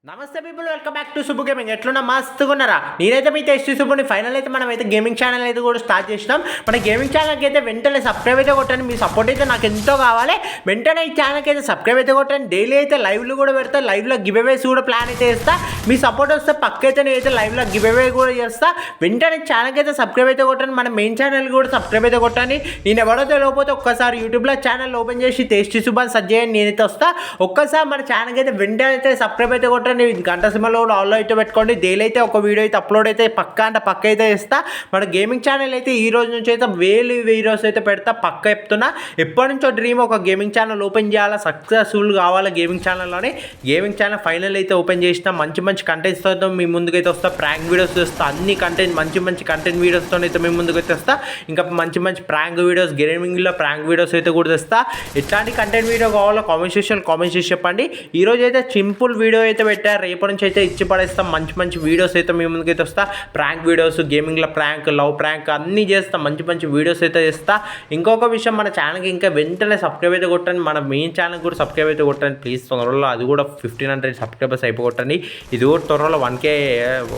నమస్తే people, welcome back to Subbu gaming. ఎట్లున్నా మస్తుగా ఉన్నారా? నేనైతే మీ టెస్ట్ సుబ్బుని ఫైనల్ అయితే మనం అయితే గేమింగ్ ఛానల్ అయితే కూడా స్టార్ట్ చేసినాం. మన గేమింగ్ ఛానల్కి అయితే వెంటనే సబ్స్క్రైబ్ అయితే కొట్టండి. మీ సపోర్ట్ అయితే నాకు ఎంతో కావాలి. వెంటనే ఈ ఛానల్కి అయితే సబ్స్క్రైబ్ అయితే కొట్టండి. డైలీ అయితే లైవ్లు కూడా పెడతా. లైవ్లో గివ్ అవేస్ కూడా ప్లాన్ అయితే చేస్తా. మీ సపోర్ట్ వస్తే పక్క అయితే నేనైతే లైవ్లో గివ్ అవే కూడా చేస్తా. వెంటనే ఛానల్కి అయితే సబ్స్క్రైబ్ అయితే కొట్టండి. మన మెయిన్ ఛానల్ కూడా సబ్స్క్రైబ్ అయితే కొట్టండి. నేను ఎవరో తెలియకపోతే ఒక్కసారి యూట్యూబ్లో ఛానల్ ఓపెన్ చేసి టేస్టీ సుబ్బు అని సర్చ్ చేయండి. నేనైతే వస్తా. ఒక్కసారి మన ఛానల్కి అయితే వెంటనే అయితే సబ్స్క్రైబ్ అయితే కొట్టండి. గంట సినిమాలో ఆల్లో అయితే పెట్టుకోండి. డైలీ అయితే ఒక వీడియో అయితే అప్లోడ్ అయితే పక్క అయితే ఇస్తా. మన గేమింగ్ ఛానల్ అయితే ఈ రోజు నుంచి అయితే వీడియోస్ అయితే పెడతా. పక్క చెప్తున్నా. ఎప్పటి నుంచో డ్రీమ్ ఒక గేమింగ్ ఛానల్ ఓపెన్ చేయాలా, సక్సెస్ఫుల్ కావాలా గేమింగ్ ఛానల్లోనే. గేమింగ్ ఛానల్ ఫైనల్ అయితే ఓపెన్ చేసిన. మంచి కంటెంట్స్తో మీ ముందుకైతే వస్తా. ప్రాంక్ వీడియోస్ చేస్తా. అన్ని కంటెంట్ మంచి కంటెంట్ వీడియోస్తో అయితే మీ ముందుకైతే వస్తా. ఇంకా మంచి ప్రాంక్ వీడియోస్, గేమింగ్లో ప్రాంక్ వీడియోస్ అయితే కూడా తెస్తా. ఎట్లాంటి కంటెంట్ వీడియో కావాలో కామెంట్ చేసి చెప్పండి. ఈరోజు అయితే సింపుల్ వీడియో అయితే పెట్టా. రేపటి నుంచి అయితే ఇచ్చి పడేస్తాం. మంచి వీడియోస్ అయితే మీ ముందుకైతే వస్తా. ప్రాంక్ వీడియోస్, గేమింగ్లో ప్రాంక్, లవ్ ప్రాంక్ అన్నీ చేస్తా. మంచి వీడియోస్ అయితే చేస్తా. ఇంకొక విషయం, మన ఛానల్కి ఇంకా వెంటనే సబ్స్క్రైబ్ అయితే కొట్టండి. మన మెయిన్ ఛానల్ కూడా సబ్స్క్రైబ్ అయితే కొట్టండి ప్లీజ్. తొందరలో అది కూడా 1500 సబ్స్క్రైబర్స్ అయిపోగొట్టండి. ఇది కూడా త్వరలో 1K,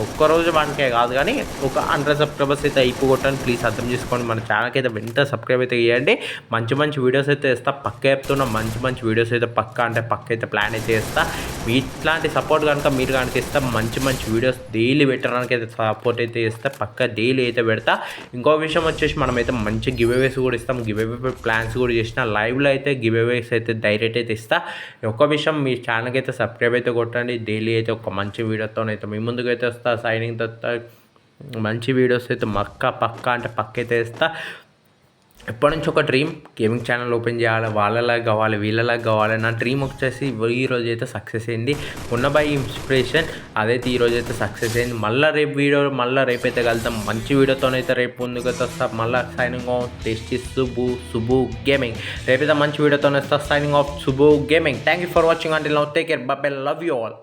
ఒక్కరోజు 1K కాదు కానీ ఒక 100 సబ్స్క్రైబర్స్ అయితే అయిపోగొట్టండి ప్లీజ్. అర్థం చేసుకోండి. మన ఛానల్కి అయితే వెంటనే సబ్స్క్రైబ్ అయితే చేయండి. మంచి వీడియోస్ అయితే చేస్తా. పక్క చెప్తున్నా. మంచి వీడియోస్ అయితే పక్క అయితే ప్లాన్ అయితే చేస్తా. మీ ఇట్లాంటి సపోర్ట్ కనుక మీరు కనుక ఇస్తా మంచి వీడియోస్ డైలీ పెట్టడానికి అయితే సపోర్ట్ అయితే చేస్తా. పక్క డైలీ అయితే పెడతా. ఇంకో విషయం వచ్చేసి మనమైతే మంచి గివ్ అవేస్ కూడా ఇస్తాం. గివ్ అవే ప్లాన్స్ కూడా చేసిన. లైవ్లో అయితే గివ్ అవేస్ అయితే డైరెక్ట్ అయితే ఇస్తా. ఒక విషయం, మీ ఛానల్కి అయితే సబ్స్క్రైబ్ అయితే కొట్టండి. డైలీ అయితే ఒక మంచి వీడియోతోనైతే మీ ముందుకు అయితే వస్తా. సైనింగ్ మంచి వీడియోస్ అయితే పక్క అయితే వేస్తా. ఎప్పటి నుంచి ఒక డ్రీమ్ గేమింగ్ ఛానల్ ఓపెన్ చేయాలి, వాళ్ళలాగా కావాలి, వీళ్ళలాగా కావాలి. నా డ్రీమ్ వచ్చేసి ఈరోజు అయితే సక్సెస్ అయింది. ఉన్న బై ఇన్స్పిరేషన్ అదైతే ఈరోజు అయితే సక్సెస్ అయింది. మళ్ళీ రేపైతే కలుద్దాం. మంచి వీడియోతోనైతే రేపు ముందుకైతే వస్తా. మళ్ళీ signing off tasty Subbu gaming. రేపైతే మంచి వీడియోతోనే వస్తా. Signing off Subbu gaming. Thank you for watching. Until now take care. Bye bye. Love you all.